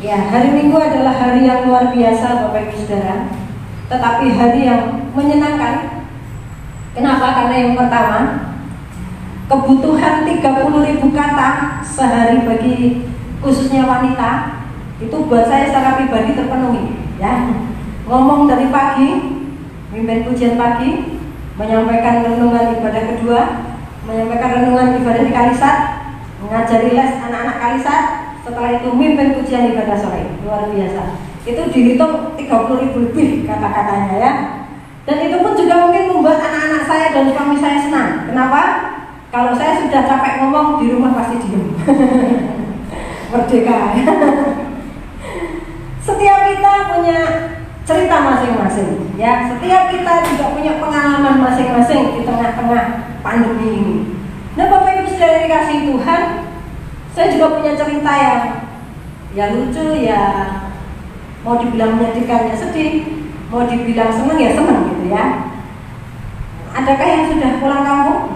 Ya, hari Minggu adalah hari yang luar biasa Bapak Ibu Saudara, tetapi hari yang menyenangkan. Kenapa? Karena yang pertama, kebutuhan 30.000 kata sehari bagi khususnya wanita itu buat saya secara pribadi terpenuhi. Ya, ngomong dari pagi, mimpin pujian pagi, menyampaikan renungan ibadah kedua, menyampaikan renungan ibadah di Kalisat, mengajari les anak-anak Kalisat. Setelah itu mimpin pujian ibadah sore, luar biasa. Itu dihitung 30.000 lebih kata-katanya ya. Dan itu pun juga mungkin membuat anak-anak saya dan suami saya senang. Kenapa? Kalau saya sudah capek ngomong di rumah pasti diem. Merdeka ya. Setiap kita punya cerita masing-masing ya. Setiap kita juga punya pengalaman masing-masing di tengah-tengah pandemi ini. Nah Bapak Ibu sudah dikasih Tuhan, saya juga punya cerita yang ya lucu, ya mau dibilang menyedihkan ya sedih, mau dibilang seneng ya seneng gitu ya. Adakah yang sudah pulang kampung?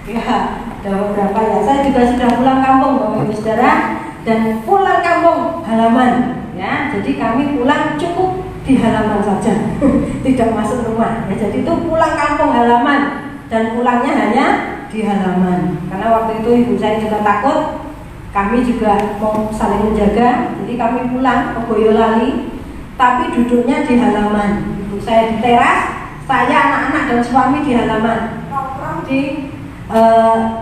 Ya, ada beberapa ya. Saya juga sudah pulang kampung Bapak Ibu Saudara, dan pulang kampung halaman ya. Jadi kami pulang cukup di halaman saja, tidak masuk rumah ya. Jadi itu pulang kampung halaman, dan pulangnya hanya di halaman, karena waktu itu ibu saya juga takut, kami juga mau saling menjaga, jadi kami pulang ke Boyolali, tapi duduknya di halaman. Ibu saya di teras, saya anak-anak dan suami di halaman, nongkrong di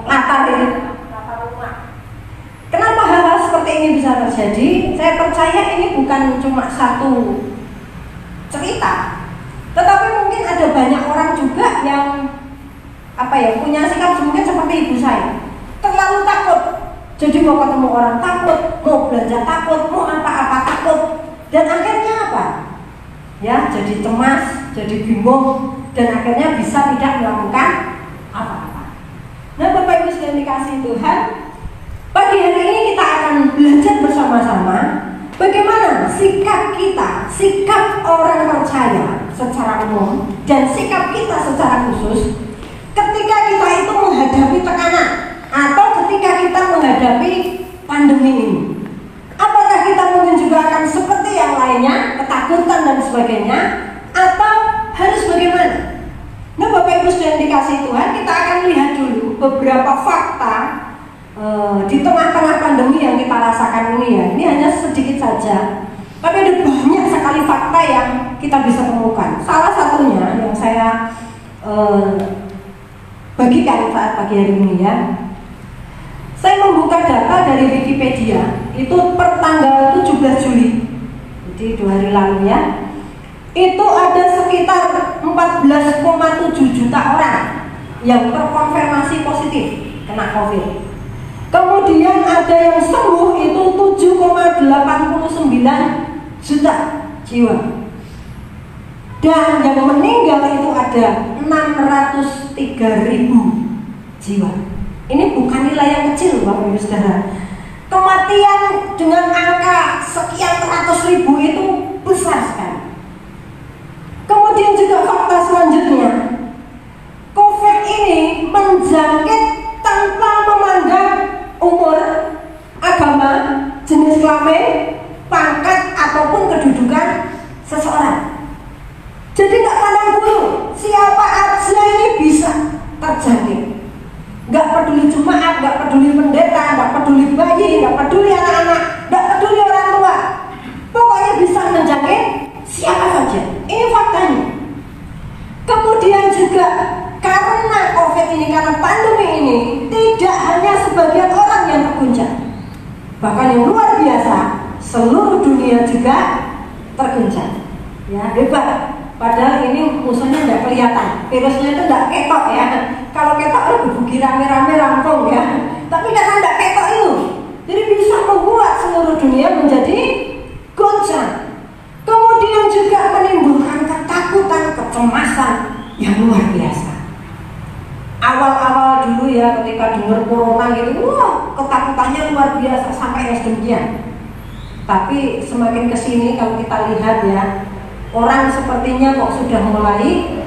latar rumah. Kenapa hal-hal seperti ini bisa terjadi? Saya percaya ini bukan cuma satu cerita, tetapi mungkin ada banyak orang juga yang punya sikap mungkin seperti ibu saya, terlalu takut. Jadi mau ketemu orang takut, mau belanja takut, mau apa-apa takut, dan akhirnya apa? Ya, jadi cemas, jadi bingung, dan akhirnya bisa tidak melakukan apa-apa. Nah, Bapak Ibu sekalian dikasihi Tuhan, pagi hari ini kita akan belajar bersama-sama bagaimana sikap kita, sikap orang percaya secara umum, dan sikap kita secara khusus ketika kita itu menghadapi tekanan atau ketika kita menghadapi pandemi ini. Apakah kita mungkin juga akan seperti yang lainnya, ketakutan dan sebagainya, atau harus bagaimana? Nah Bapak Ibu sudah dikasih Tuhan, kita akan lihat dulu beberapa fakta di tengah-tengah pandemi yang kita rasakan ini ya. Ini hanya sedikit saja, tapi ada banyak sekali fakta yang kita bisa temukan. Salah satunya yang saya bagikan saat pagi hari ini ya. Saya membuka data dari Wikipedia itu per tanggal 17 Juli, jadi 2 hari lalu ya. Itu ada sekitar 14,7 juta orang yang terkonfirmasi positif kena COVID. Kemudian ada yang sembuh itu 7,89 juta jiwa. Dan yang meninggal itu ada 603.000 jiwa. Ini bukan nilai yang kecil Bapak Ibu Saudara. Kematian dengan angka sekian ratus ribu itu besar sekali. Kemudian juga fakta selanjutnya, COVID ini menjangkit tanpa memandang umur, agama, jenis kelamin, pangkat ataupun kedudukan seseorang. Jadi nggak pandang bulu, siapa aja ini bisa terjangkit. Nggak peduli jemaat, nggak peduli pendeta, nggak peduli bayi, nggak peduli anak-anak, nggak peduli orang tua. Pokoknya bisa menjangkit siapa saja. Ini faktanya. Kemudian juga karena COVID ini, karena pandemi ini, tidak hanya sebagian orang yang terguncang, bahkan yang luar biasa, seluruh dunia juga terguncang. Ya, hebat. Padahal ini musuhnya tidak kelihatan, virusnya itu tidak ketok ya. Kalau ketok berbagi rame-rame rampung ya. Tapi karena tidak ketok itu, jadi bisa membuat seluruh dunia menjadi goncang. Kemudian juga menimbulkan ketakutan, kecemasan yang luar biasa. Awal-awal dulu ya ketika dengar corona gitu, wah ketakutannya luar biasa sampai yang sedemikian. Tapi semakin kesini kalau kita lihat ya, orang sepertinya kok sudah mulai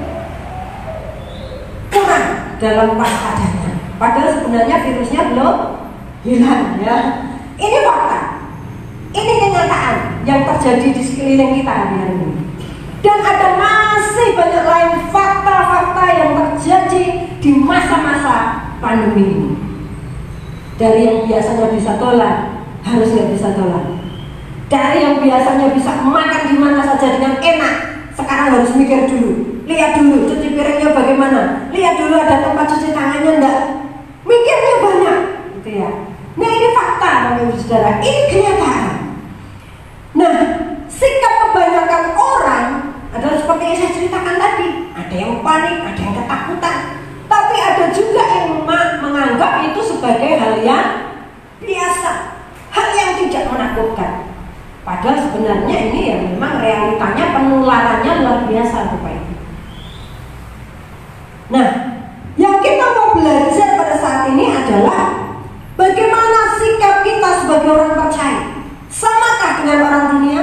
kurang dalam waspadaannya. Padahal sebenarnya virusnya belum hilang ya. Ini fakta. yang terjadi di sekeliling kita hari ini. Dan ada masih banyak lain fakta-fakta yang terjadi di masa-masa pandemi ini. Dari yang biasanya bisa dolan, harus nggak bisa dolan. Dari yang biasanya bisa makan di mana saja dengan enak, sekarang harus mikir dulu. Lihat dulu cuci piringnya bagaimana. Lihat dulu ada tempat cuci tangannya enggak. Mikirnya banyak, gitu ya. Nah ini fakta, Bapak Ibu Saudara. Ini kenyataan. Nah, sikap kebanyakan orang adalah seperti yang saya ceritakan tadi. Ada yang panik, ada yang ketakutan. Tapi ada juga yang menganggap itu sebagai hal yang biasa, hal yang tidak menakutkan. Padahal sebenarnya ini ya memang realitanya penularannya luar biasa, Bapak Ibu. Nah, yang kita mau belajar pada saat ini adalah bagaimana sikap kita sebagai orang percaya. Samakah dengan orang dunia?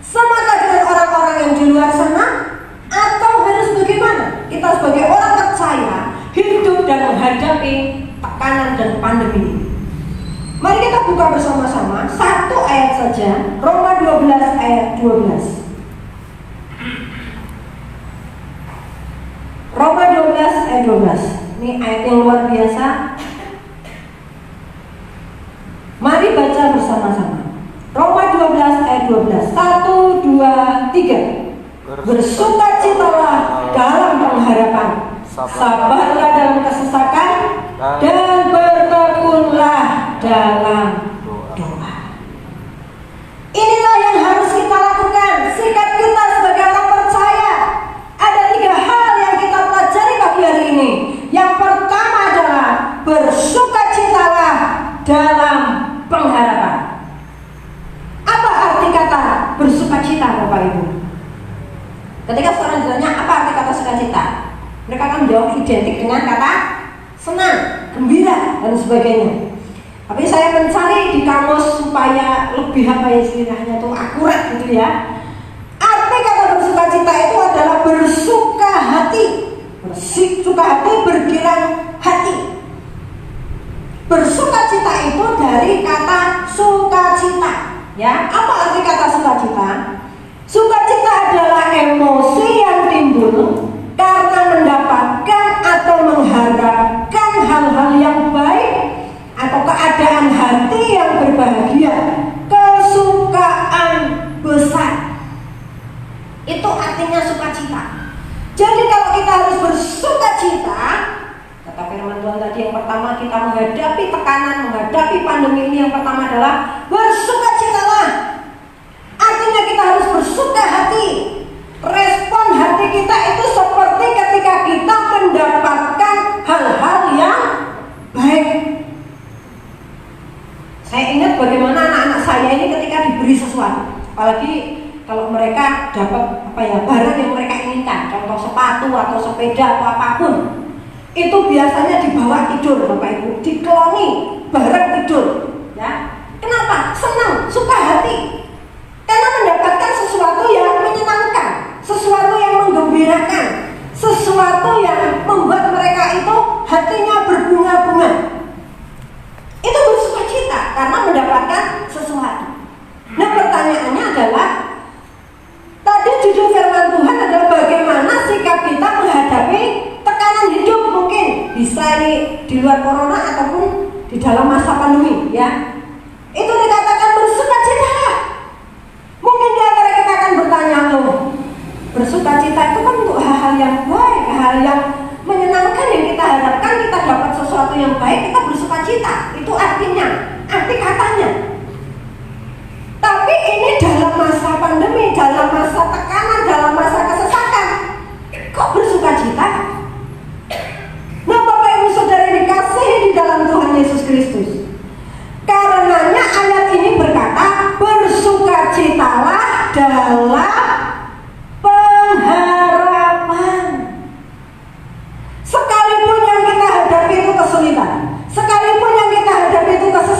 Samakah dengan orang-orang yang di luar sana? Atau harus bagaimana? Kita sebagai orang percaya hidup dan menghadapi tekanan dan pandemi ini. Mari kita buka bersama-sama satu ayat saja, Roma 12 ayat 12. Roma 12 ayat 12. Ini ayat yang luar biasa. Mari baca bersama-sama. Roma 12 ayat 12. 1, 2, 3. Bersukacitalah dalam pengharapan, sabarlah dalam kesesakan, dan bertekunlah dalam doa. Inilah yang harus kita lakukan. Sikap kita sebagai orang percaya. Ada 3 hal yang kita pelajari pagi hari ini. Yang pertama adalah bersukacitalah dalam pengharapan. Apa arti kata bersukacita, Bapak Ibu? Ketika seorang ditanya apa arti kata sukacita, mereka akan menjawab identik dengan kata senang, gembira, dan sebagainya. Tapi saya mencari di kamus supaya lebih apa ya istilahnya tuh akurat gitu ya. Arti kata bersukacita itu adalah bersuka hati, bersuka hati, bergirang hati. Bersukacita itu dari kata sukacita, ya. Apa arti kata sukacita? Sukacita adalah emosi yang timbul karena mendapatkan atau mengharapkan hal-hal yang baik atau keadaan hati yang berbahagia, kesukaan besar. Itu artinya sukacita. Jadi kalau kita harus bersukacita, kata firman Tuhan tadi, yang pertama kita menghadapi tekanan, menghadapi pandemi ini, yang pertama adalah bersukacitalah. Artinya kita harus bersuka hati. Respon hati kita itu seperti ketika kita mendapatkan hal-hal yang baik. Saya ingat bagaimana anak-anak saya ini ketika diberi sesuatu, apalagi kalau mereka dapat barang yang mereka inginkan, contoh sepatu atau sepeda atau apapun, itu biasanya dibawa tidur, Bapak Ibu, dikeloni bareng tidur, ya. Kenapa? Senang, suka hati. Karena mendapatkan sesuatu yang menyenangkan, sesuatu yang menggembirakan, sesuatu yang membuat mereka itu hatinya berbunga-bunga. Itu bersukacita karena mendapatkan sesuatu. Nah, pertanyaannya adalah, tadi judul firman Tuhan adalah bagaimana sikap kita menghadapi tekanan hidup, mungkin bisa di luar corona ataupun di dalam masa pandemi, ya. Itu dikatakan bersukacita. Mungkin di antara kita akan bertanya, loh, bersukacita itu kan untuk hal-hal yang baik, hal yang menyenangkan yang kita harapkan, kita dapat sesuatu yang baik, kita bersukacita. Itu artinya, arti katanya. Tapi ini dalam masa pandemi, dalam masa tekanan, dalam masa kesesakan, kok bersukacita? Nah, Bapak Ibu Saudara yang dikasihi di dalam Tuhan Yesus Kristus, karenanya ayat ini berkata, bersukacitalah dalam pengharapan. Sekalipun yang kita hadapi itu kesulitan, sekalipun yang kita hadapi itu kesesakan,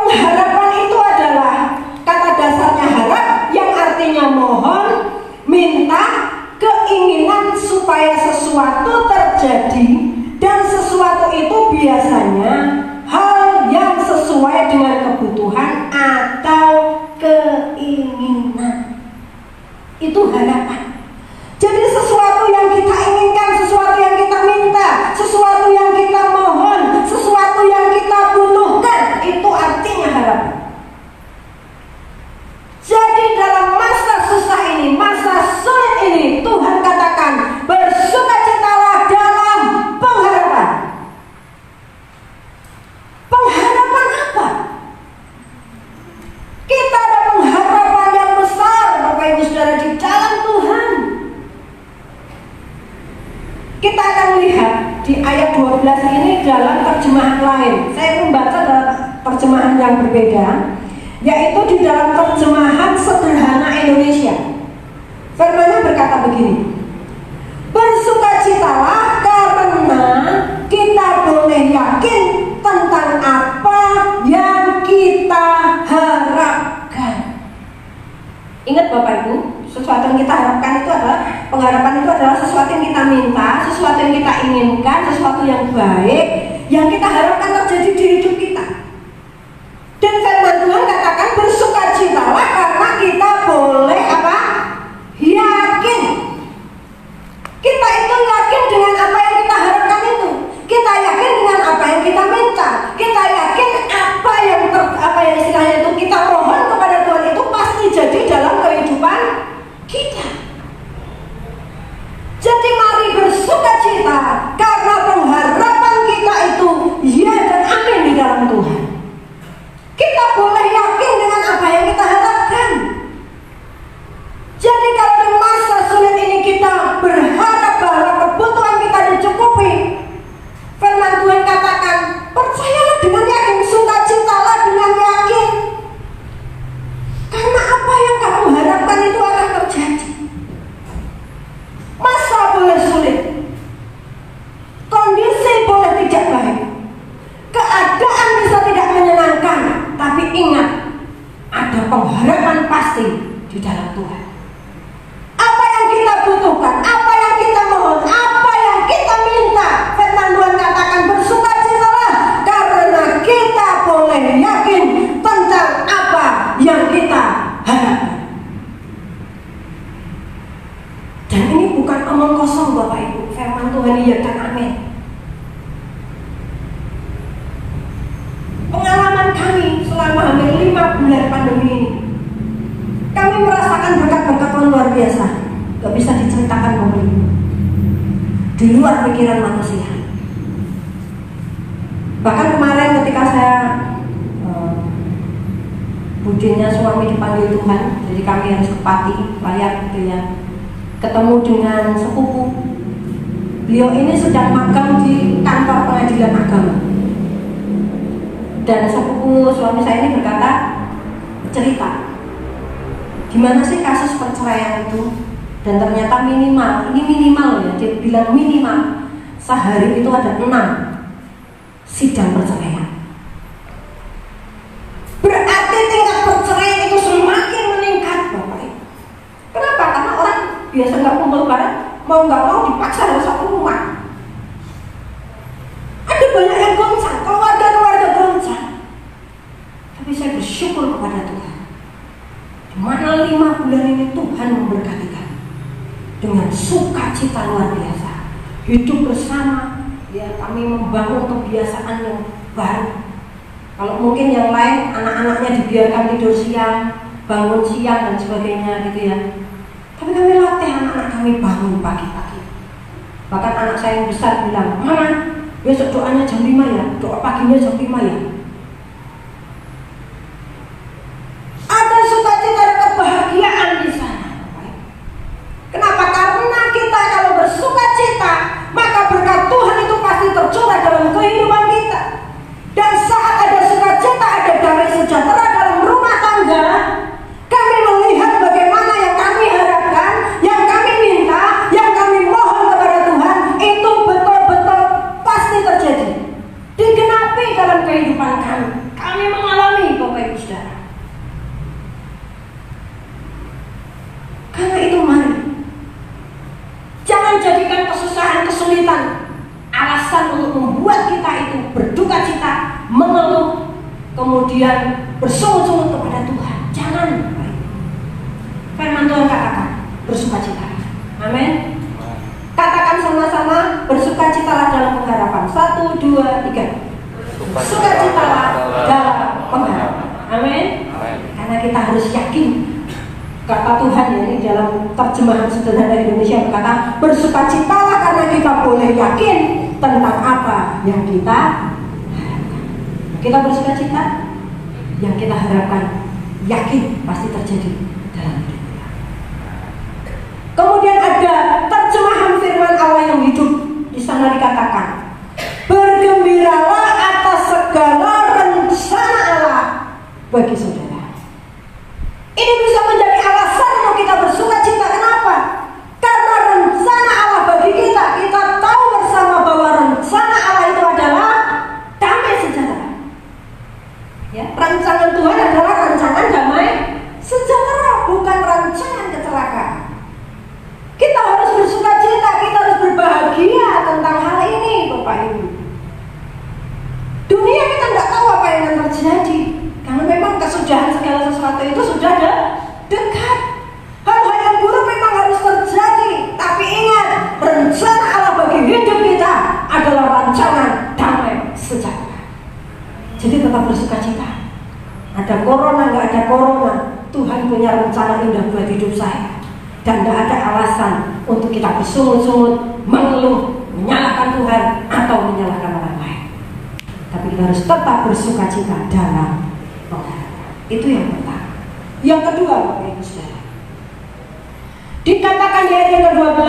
Pengharapan itu adalah kata dasarnya harap, yang artinya mohon, minta, keinginan supaya sesuatu terjadi, dan sesuatu itu biasanya hal yang sesuai dengan kebutuhan atau keinginan. Itu harapan. Jadi sesuatu yang kita inginkan, sesuatu yang kita minta, sesuatu yang kita mohon, sesuatu yang kita butuhkan, itu artinya harapan. Jadi dalam masa susah ini, masa sulit ini, Tuhan katakan bersukacitalah dalam pengharapan. Pengharapan apa? Kita ada pengharapan yang besar, Bapak Ibu Saudara, di dalam Tuhan. Kita akan lihat di ayat 12 ini dalam terjemahan lain. Saya membaca dalam terjemahan yang berbeda, yaitu di dalam terjemahan sederhana Indonesia. Firman-Nya berkata begini: bersukacitalah karena kita boleh yakin tentang apa yang kita harapkan. Ingat Bapak Ibu, sesuatu yang kita harapkan itu adalah, pengharapan itu adalah sesuatu yang kita minta, sesuatu yang kita inginkan, sesuatu yang baik yang kita harapkan terjadi di hidup kita. Dan firman Tuhan katakan bersukacitalah karena kita boleh apa? Yakin. Kita itu yakin dengan apa yang kita harapkan itu. Kita yakin dengan apa yang kita minta. Kita yakin apa yang istilahnya itu kita mohon kepada Tuhan itu pasti jadi dalam kehidupan kita. Jadi mari bersukacita karena pengharapan kita itu ya dan amin di dalam Tuhan. Kita boleh yakin dengan apa yang kita harapkan. Jadi kalau di masa sulit ini kita berharap bahwa kebutuhan kita dicukupi, firman Tuhan katakan percayalah dengan yakin, sukacitalah dengan yakin, karena apa yang kamu harapkan itu akan terjadi. Masa boleh sulit, kondisi boleh tidak baik, keadaan bisa tidak menyenangkan, tapi ingat, ada pengharapan pasti di dalam Tuhan. Apa yang kita butuhkan, apa yang kita mohon, apa yang kita minta, firman Tuhan katakan bersukacitalah karena kita boleh yakin tentang apa yang kita harapkan. Dan ini bukan omong kosong Bapak Ibu, firman Tuhan iya dan amin. Pengalaman kami selama hampir 5 bulan pandemi ini, kami merasakan berkat-berkat luar biasa, gak bisa diceritakan Bapak Ibu, di luar pikiran manusia. Bahkan kemarin ketika saya budenya suami dipanggil Tuhan, jadi kami harus ke Pati, Layar gitu ya, ketemu dengan sepupu. Beliau ini sedang magang di kantor pengadilan agama. Dan sepupu suami saya ini berkata, cerita, gimana sih kasus perceraian itu? Dan ternyata minimal, ini minimal ya, dia bilang minimal sehari itu ada 6 sidang perceraian. Berarti tingkat perceraian itu semakin meningkat Bapak Ibu. Kenapa? Karena orang biasa nggak kumpul bareng, mau nggak mau dipaksa harus satu rumah. Ada banyak yang goncang, keluarga-keluarga goncang. Tapi saya bersyukur kepada Tuhan, di mana 5 bulan ini Tuhan memberkati kami dengan sukacita luar biasa. Hidup bersama, ya kami membangun kebiasaan yang baru. Kalau mungkin yang lain anak-anaknya dibiarkan tidur siang, bangun siang dan sebagainya gitu ya. Tapi kami latih anak-anak kami bangun pagi-pagi. Bahkan anak saya yang besar bilang, Mama, besok doanya jam 5 ya, doa paginya jam 5 ya. Ada sukacita dan kebahagiaan di sana. Kenapa? Karena kita kalau bersukacita, maka berkat Tuhan itu pasti tercurah dalam kehidupan kita. Dan saat ada sukacita, ada damai sejahtera dalam rumah tangga, kami melihat bagaimana yang kami harapkan, yang kami minta, yang kami mohon kepada Tuhan, itu betul-betul pasti terjadi, digenapi dalam kehidupan bersungut-sungut kepada Tuhan. Jangan. Firman Tuhan katakan bersukacita. Amin. Katakan sama-sama, bersukacitalah dalam pengharapan. 1, 2, 3. Sukacitalah dalam pengharapan. Amin. Karena kita harus yakin. Kata Tuhan ya, ini dalam terjemahan sederhana Indonesia berkata, bersukacitalah karena kita boleh yakin tentang apa yang kita harapkan. Kita bersukacita, yang kita harapkan yakin pasti terjadi dalam hidup kita. Kemudian ada terjemahan firman Allah yang hidup. Di sana dikatakan, bergembiralah atas segala rencana Allah bagi saudara. Ini bisa menjadi alasan untuk kita bersukacita. Kenapa? Karena rencana Allah bagi kita, kita tahu bersama bahwa rencana Allah itu adalah damai sejahtera. Ya, rancangan Tuhan adalah rancangan damai sejahtera, bukan rancangan kecelakaan. Kita harus bersukacita, kita harus berbahagia tentang hal ini, Bapak Ibu. Dunia kita nggak tahu apa yang akan terjadi, karena memang kesudahan segala sesuatu itu sudah dekat. Hal-hal yang buruk memang harus terjadi, tapi ingat, rencana Allah bagi hidup kita adalah rancangan damai sejahtera. Jadi tetap bersukacita. Ada corona, nggak ada corona, Tuhan punya rencana indah buat hidup saya. Dan tidak ada alasan untuk kita bersungut-sungut, mengeluh, menyalahkan Tuhan atau menyalahkan orang lain. Tapi kita harus tetap bersukacita dalam pengharapan. Itu yang pertama. Yang kedua, Bapak Ibu Saudara, dikatakan di ayat yang ke-12,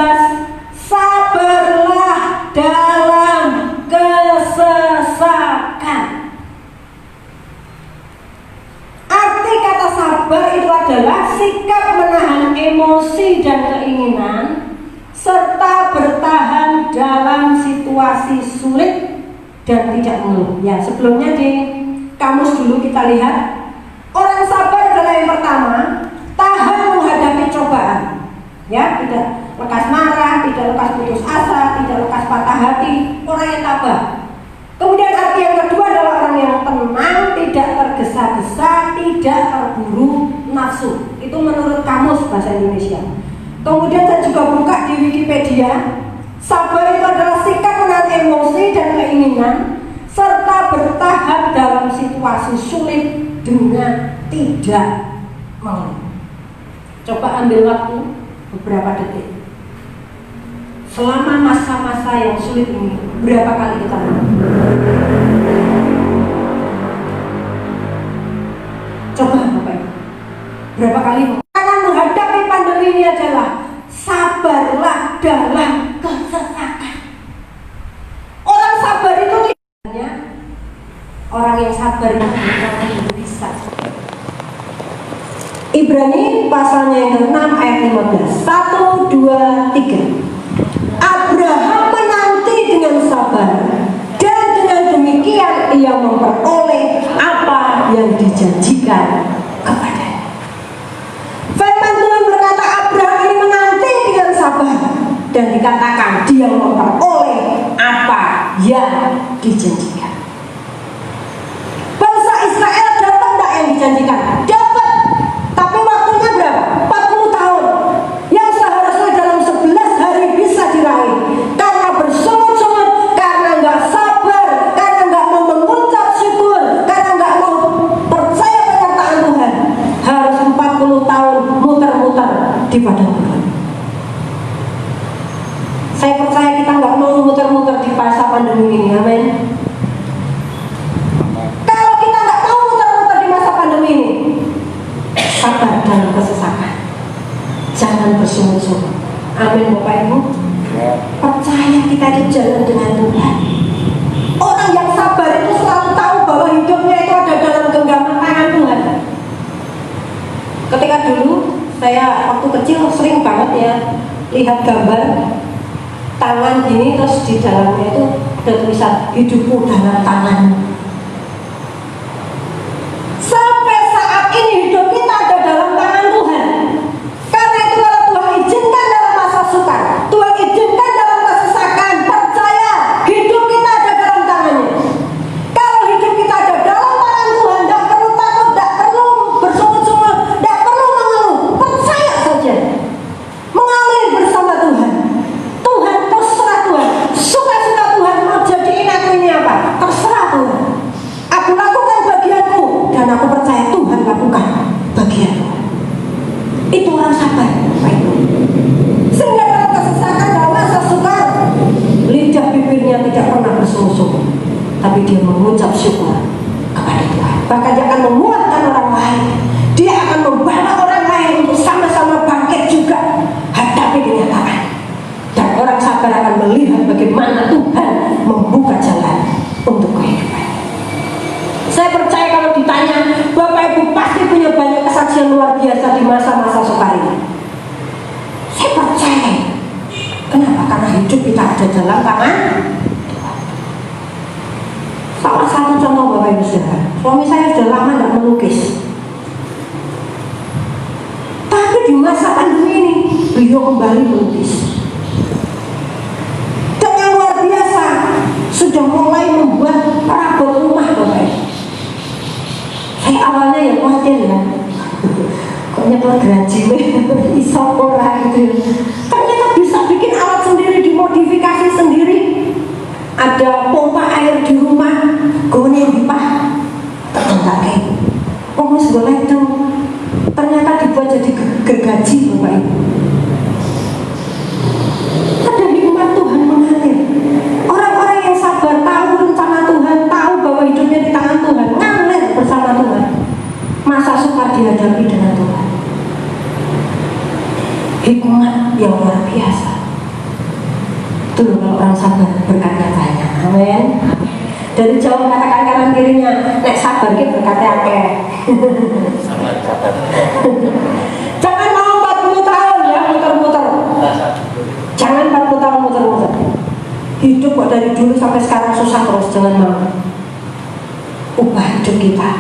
sabarlah dalam kesesakan. Arti kata sabar itu adalah sikap menahan emosi dan keinginan serta bertahan dalam situasi sulit dan tidak mengeluh. Ya, sebelumnya di kamus dulu kita lihat, orang sabar adalah yang pertama, tahan menghadapi cobaan. Ya, tidak lekas marah, tidak lekas putus asa, tidak lekas patah hati, orang yang tabah. Kemudian arti yang kedua adalah orang yang tenang, tidak tergesa-gesa, tidak terburu nafsu. Itu menurut kamus bahasa Indonesia. Kemudian saya juga buka di Wikipedia, sabar itu adalah sikap menahan emosi dan keinginan serta bertahan dalam situasi sulit dengan tidak mengeluh. Coba ambil waktu beberapa detik. Selama masa-masa yang sulit ini, berapa kali kita mengeluh? Coba Bapak Ibu, berapa kali? Akan menghadapi pandemi ini adalah sabarlah dalam kesesakan. Orang sabar itu tidak, orang yang sabar itu bukan bisa. Ibrani pasalnya yang ke-6 ayat 15. 1, 2, 3. Abraham menanti dengan sabar, dan dengan demikian ia memperoleh apa yang dijanjikan kepadanya. Firman Tuhan berkata Abraham ini menanti dengan sabar, dan dikatakan dia memperoleh apa yang dijanjikan. Bangsa Israel dapat tidak yang dijanjikan? Dapat, tapi waktunya berapa? 40 tahun. Yang seharusnya dalam 11 hari bisa diraih. Karena bersungut-sungut, karena nggak sabar, karena nggak mau mengucap syukur, karena nggak mau percaya penyertaan Tuhan, harus 40 tahun muter-muter di padang gurun. Saya percaya kita nggak mau muter-muter di masa pandemi ini, amin. Kalau kita nggak mau muter-muter di masa pandemi ini, sabar dalam kesesakan, jangan bersungut-sungut. Amin Bapak Ibu. Percaya kita di jalan dengan Tuhan. Orang yang sabar itu selalu tahu bahwa hidupnya itu ada dalam genggaman tangan Tuhan. Ketika dulu saya waktu kecil sering banget ya lihat gambar tangan gini, terus di dalamnya itu ada tulisan hidupku dalam tanganmu. Sampai saat ini hidup kita ada dalam tangan Tuhan. Karena itu kalau Tuhan izinkan dalam masa sukar, Tuhan izinkan dalam kesesakan, percaya hidup kita ada dalam tangannya. Kalau hidup kita ada dalam tangan Tuhan, tidak perlu takut orang sabar. Sehingga dalam kesesakan dalam masa sukar, lidah bibirnya tidak pernah bersungut-sungut, tapi dia mengucap syukur kepada Tuhan. Bahkan dia akan menguatkan orang lain. Dia akan membawa orang lain untuk sama-sama bangkit juga hadapi kenyataan. Dan orang sabar akan melihat bagaimana Tuhan membuka jalan untuk kehidupan. Saya percaya kalau ditanya, Bapak Ibu pasti punya banyak kesaksian luar biasa di masa-masa sukar ini. Saya percaya. Kenapa? Karena hidup kita ada dalam tangan Tuhan. Salah satu contoh Bapak Ibu saudara, suami saya sudah lama tidak melukis. Tapi di masa pandemi ini, beliau kembali melukis. Dan yang luar biasa, sudah mulai membuat perabot rumah Bapak Ibu. Saya awalnya ya khawatir ya, kok nyetor gaji iso ora gitu. Ternyata bisa bikin alat sendiri, dimodifikasi sendiri. Ada pompa air di rumah, gone dipah tertentak. Wis golek tuh. Ternyata dibuat jadi gergaji Bapak Ibu. Ada hikmat Tuhan mengalir. Orang-orang yang sabar tahu rencana Tuhan, tahu bahwa hidupnya di tangan Tuhan, ngalir bersama Tuhan. Masa sukar dihadapi dengan Tuhan. Hikmat yang luar biasa. Tuh kalau orang sabar berkatnya banyak. Amin. Dari jauh katakan kanan kirinya, nek sabar ki berkatnya akeh. Sabar. Jangan mau 40 tahun ya muter-muter. Jangan 40 tahun muter-muter. Hidup kok dari dulu sampai sekarang susah terus, jangan mau. Ubah hidup kita.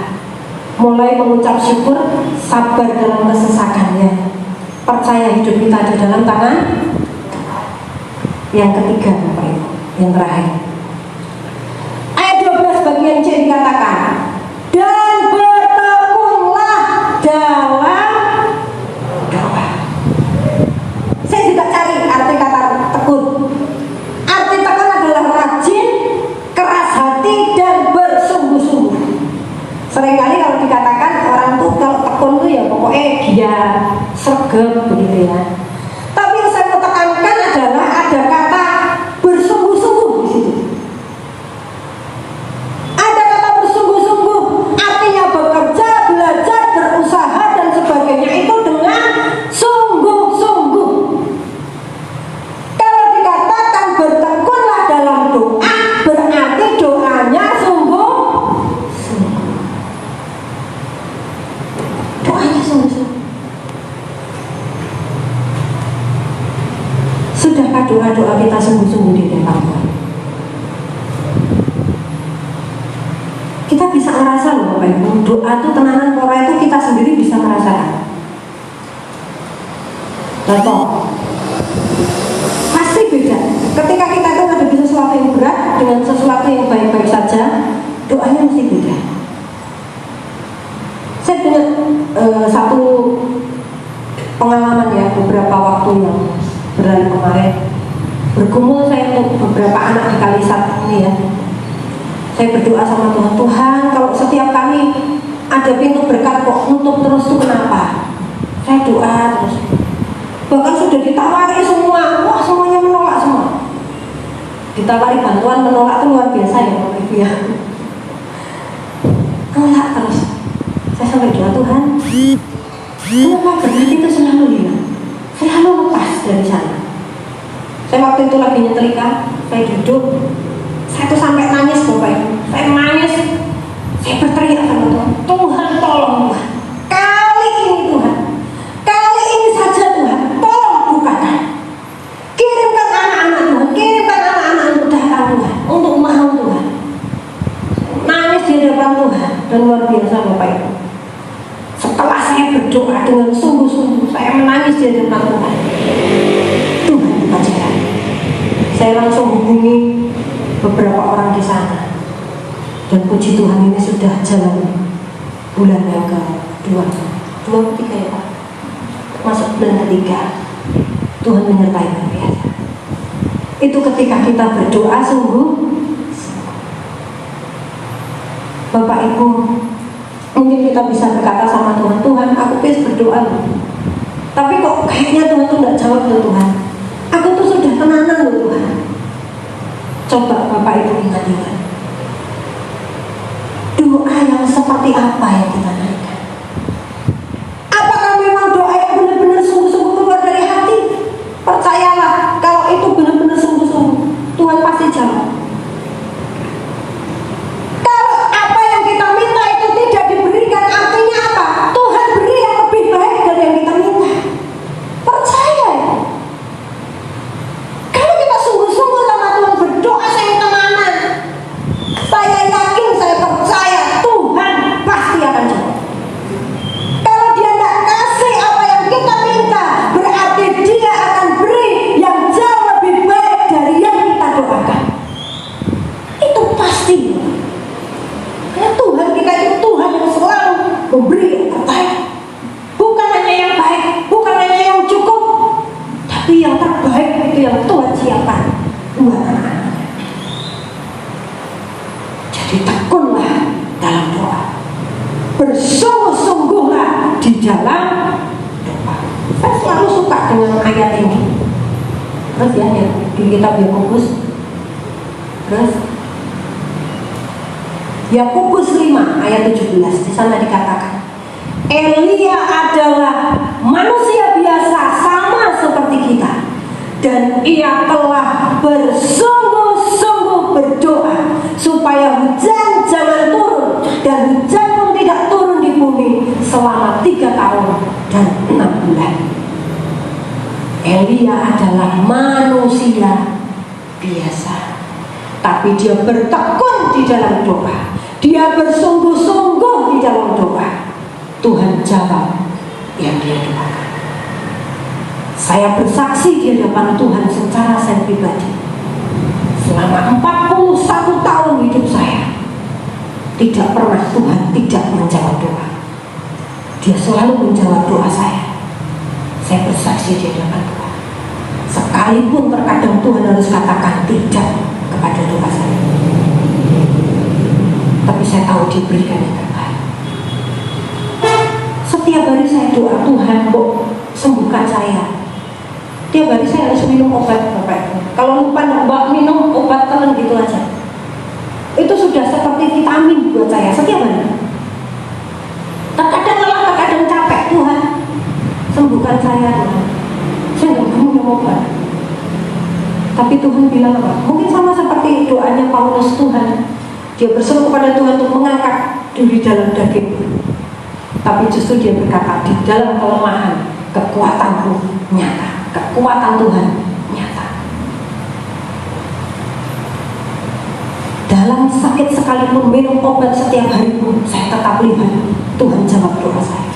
Mulai mengucap syukur, sabar dalam kesesakannya. Percaya hidup kita ada dalam tangan. Yang ketiga Bapak Ibu, yang terakhir. Ayat 12 bagian C dikatakan, dan bertekunlah dalam doa. Saya juga cari arti kata tekun. Arti tekun adalah rajin, keras hati, dan bersungguh-sungguh. Seringkali kalau dikatakan orang tuh kalau tekun tuh ya pokoknya giat, sregep begitu ya. Tapi yang saya mau tekankan adalah ada kata bersungguh-sungguh di situ. Ada kata bersungguh-sungguh, artinya bekerja, belajar, berusaha dan sebagainya itu dengan sungguh-sungguh. Kalau dikatakan bertekunlah dalam doa, berarti doanya sungguh-sungguh. Doanya sungguh-sungguh. Sudahkah doa-doa kita sungguh-sungguh di depan Tuhan? Kita bisa merasa loh Bapak Ibu, doa itu tenanan pora itu kita sendiri bisa merasakan. Contoh, pasti beda. Ketika kita itu menghadapi sesuatu yang berat dengan sesuatu yang baik-baik saja, doanya mesti beda. Saya punya satu pengalaman ya beberapa waktu yang berlalu kemarin. Bergumul saya untuk beberapa anak di Kalisat ini ya. Saya berdoa sama Tuhan, Tuhan kalau setiap kali ada pintu berkat kok nutup terus itu kenapa? Saya doa terus. Bahkan sudah ditawari semua, wah semuanya menolak semua. Ditawari bantuan menolak itu luar biasa ya Bapak Ibu ya. Menolak terus. Saya sampai doa Tuhan, kenapa berkat itu selalu hilang? Selalu lepas dari sana. Saya waktu itu lagi nyetrika, saya duduk, saya tuh sampai nangis Bapak Ibu. Saya nangis, saya berteriak sama Tuhan, Tuhan tolong Tuhan, kali ini Tuhan, kali ini saja Tuhan, tolong bukakan. Kirimkan anak-anak Tuhan, kirimkan anak-anak untuk datang Tuhan, untuk mau Tuhan. Nangis di depan Tuhan, dan luar biasa Bapak Ibu. Setelah saya berdoa dengan sungguh-sungguh, saya menangis di depan Tuhan. Tuhan buka jalan. Saya langsung hubungi beberapa orang di sana. Dan puji Tuhan ini sudah jalan bulan yang kedua, 2 3 ya Pak. Masuk bulan ketiga. Tuhan menyertai luar biasa. Itu ketika kita berdoa sungguh. Bapak Ibu, mungkin kita bisa berkata sama Tuhan, Tuhan aku bisa berdoa loh. Tapi kok kayaknya Tuhan tuh nggak jawab loh Tuhan. Aku tuh sudah tenanan loh Tuhan. Coba Bapak Ibu ingat-ingat. Doa yang seperti apa yang kita naikkan? Apakah memang doa yang benar-benar sungguh-sungguh keluar dari hati? Percayalah, kalau itu benar-benar sungguh-sungguh, Tuhan pasti jawab. Kalau apa yang kita minta itu tidak diberikan, artinya apa? Tuhan beri yang lebih baik dari yang kita minta. Percaya ya. Kalau kita sungguh-sungguh sama Tuhan berdoa saya tenanan, saya yakin, saya percaya Tuhan pasti akan jawab. Kalau dia tidak kasih apa yang kita minta, berarti dia akan beri yang jauh lebih baik dari yang kita doakan. Itu pasti. Karena Tuhan kita itu Tuhan yang selalu memberi yang terbaik. Bukan hanya yang baik, bukan hanya yang cukup, tapi yang terbaik itu yang Tuhan siapkan buat anak-anaknya. Jadi tekunlah dalam doa, bersungguh-sungguhlah di dalam doa. Saya selalu suka dengan ayat ini. Terus ya, di kitab Yakobus. Terus Yakobus 5 ayat 17, di sana dikatakan, Elia adalah manusia biasa sama seperti kita, dan ia telah bersungguh-sungguh berdoa supaya hujan jangan turun, dan hujan pun tidak turun di bumi selama 3 tahun dan 6 bulan. Elia adalah manusia biasa, tapi dia bertekun di dalam doa. Dia bersungguh-sungguh di dalam doa. Tuhan jawab yang dia doakan. Saya bersaksi di hadapan Tuhan secara saya pribadi, selama 41 tahun hidup saya, tidak pernah Tuhan tidak menjawab doa. Dia selalu menjawab doa saya. Saya bersaksi di hadapan Tuhan. Sekalipun terkadang Tuhan harus katakan tidak kepada doa saya, tapi saya tahu diberikan yang terbaik. Setiap hari saya doa, Tuhan kok sembuhkan saya. Tiap hari saya harus minum obat Bapak. Kalau lupa mbak minum obat telan gitu aja, itu sudah seperti vitamin buat saya setiap hari. Terkadang lelah, terkadang capek, Tuhan sembuhkan saya Tuhan. Saya nggak mau minum obat. Tapi Tuhan bilang apa? Mungkin sama seperti doanya Paulus, Tuhan, dia berseru kepada Tuhan untuk mengangkat duri dalam daging. Tapi justru dia berkata, di dalam kelemahan kekuatanku nyata, kekuatan Tuhan nyata. Dalam sakit sekalipun minum obat setiap hari pun saya tetap lihat Tuhan jawab doa saya.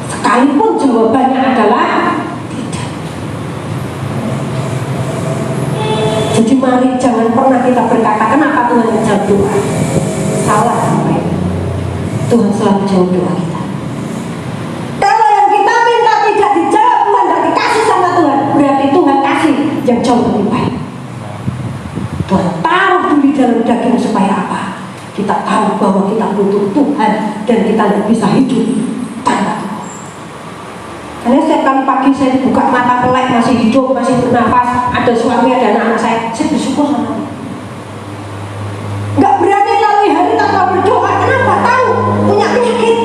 Sekalipun jawabannya adalah tidak. Jadi mari jangan pernah kita berkata kenapa Tuhan yang jawab doa. Salah sampai. Tuhan selalu jawab doa kita. Kalau yang kita minta tidak dijawab Tuhan, tidak dikasih sama Tuhan, berarti Tuhan kasih yang jauh lebih baik. Tuhan taruh dulu dalam daging supaya apa? Kita tahu bahwa kita butuh Tuhan dan kita tidak bisa hidup tanpa Tuhan. Karena setiap kali pagi saya buka mata melek, masih hidup, masih bernafas, ada suami, ada anak-anak saya bersyukur sama Tuhan. Nggak berani lalui hari tanpa berdoa. Kenapa? Tahu punya penyakit,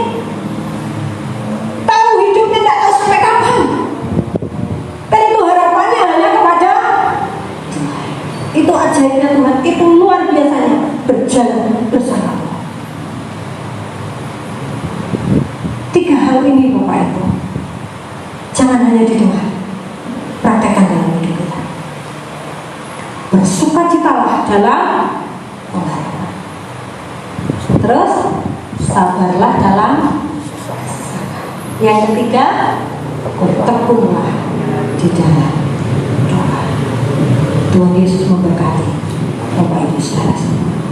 tahu hidupnya tidak tahu sampai kapan. Dan itu harapannya hanya kepada Tuhan. Itu ajaibnya Tuhan, itu luar biasanya berjalan bersama Tuhan. 3 hal ini Bapak Ibu, jangan hanya di doa, praktekkan dalam hidup kita. Bersukacitalah dalam pengharapan. Terus sabarlah dalam kesesakan. Yang ketiga, bertekunlah di dalam doa. Tuhan Yesus memberkati Bapak Ibu saudara semua.